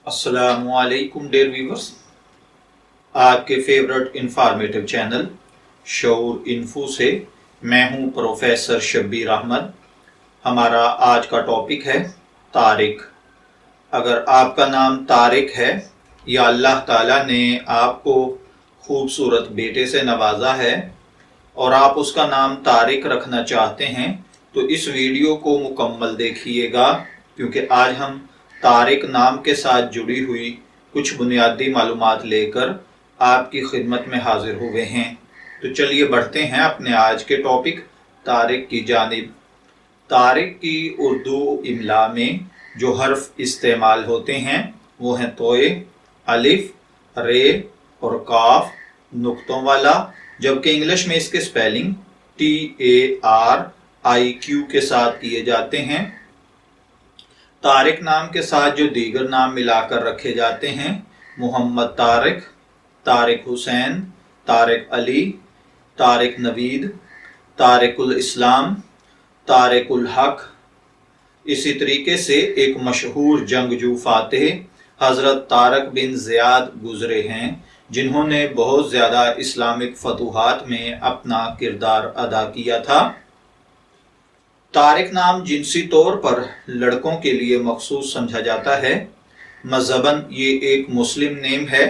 السلام علیکم dear viewers, آپ کے فیورٹ انفارمیٹو چینل شعور انفو سے میں ہوں پروفیسر شبیر احمد۔ ہمارا آج کا ٹاپک ہے طارق۔ اگر آپ کا نام طارق ہے یا اللہ تعالیٰ نے آپ کو خوبصورت بیٹے سے نوازا ہے اور آپ اس کا نام طارق رکھنا چاہتے ہیں تو اس ویڈیو کو مکمل دیکھیے گا، کیونکہ آج ہم طارق نام کے ساتھ جڑی ہوئی کچھ بنیادی معلومات لے کر آپ کی خدمت میں حاضر ہوئے ہیں۔ تو چلیے بڑھتے ہیں اپنے آج کے ٹاپک طارق کی جانب۔ طارق کی اردو املا میں جو حرف استعمال ہوتے ہیں وہ ہیں توئے، الف، رے اور کاف نقطوں والا، جبکہ انگلش میں اس کے سپیلنگ TARIQ کے ساتھ کیے جاتے ہیں۔ طارق نام کے ساتھ جو دیگر نام ملا کر رکھے جاتے ہیں: محمد طارق، طارق حسین، طارق علی، طارق نوید، طارق الاسلام، طارق الحق۔ اسی طریقے سے ایک مشہور جنگجو فاتح حضرت طارق بن زیاد گزرے ہیں، جنہوں نے بہت زیادہ اسلامک فتوحات میں اپنا کردار ادا کیا تھا۔ طارق نام جنسی طور پر لڑکوں کے لیے مخصوص سمجھا جاتا ہے۔ مذہباً یہ ایک مسلم نیم ہے،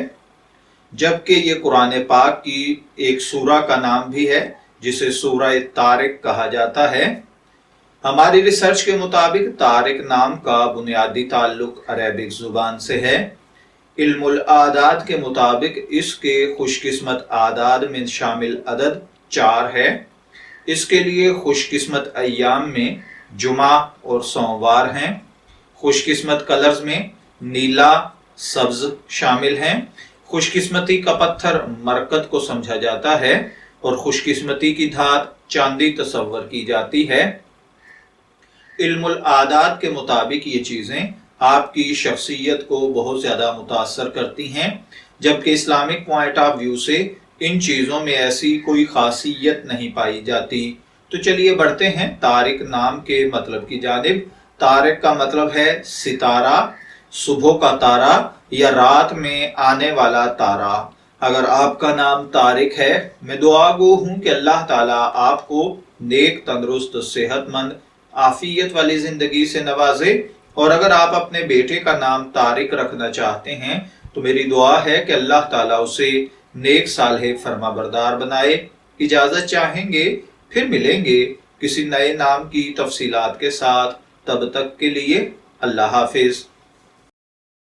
جبکہ یہ قرآن پاک کی ایک سورہ کا نام بھی ہے جسے سورہ طارق کہا جاتا ہے۔ ہماری ریسرچ کے مطابق طارق نام کا بنیادی تعلق عربک زبان سے ہے۔ علم الاعداد کے مطابق اس کے خوش قسمت اعداد میں شامل عدد 4 ہے۔ اس کے لیے خوش قسمت ایام میں جمعہ اور سوموار ہیں۔ خوش قسمت کلرز میں نیلا، سبز شامل ہیں۔ خوش قسمتی کا پتھر مرکت کو سمجھا جاتا ہے اور خوش قسمتی کی دھات چاندی تصور کی جاتی ہے۔ علم الاعداد کے مطابق یہ چیزیں آپ کی شخصیت کو بہت زیادہ متاثر کرتی ہیں، جبکہ اسلامک پوائنٹ آف ویو سے ان چیزوں میں ایسی کوئی خاصیت نہیں پائی جاتی۔ تو چلیے بڑھتے ہیں طارق نام کے مطلب کی جانب۔ طارق کا مطلب ہے ستارہ، صبح کا تارا یا رات میں آنے والا تارا۔ اگر آپ کا نام طارق ہے، میں دعا گو ہوں کہ اللہ تعالیٰ آپ کو نیک، تندرست، صحت مند، عافیت والی زندگی سے نوازے، اور اگر آپ اپنے بیٹے کا نام طارق رکھنا چاہتے ہیں تو میری دعا ہے کہ اللہ تعالیٰ اسے نیک صالح فرما بردار بنائے۔ اجازت چاہیں گے، پھر ملیں گے کسی نئے نام کی تفصیلات کے ساتھ۔ تب تک کے لیے اللہ حافظ۔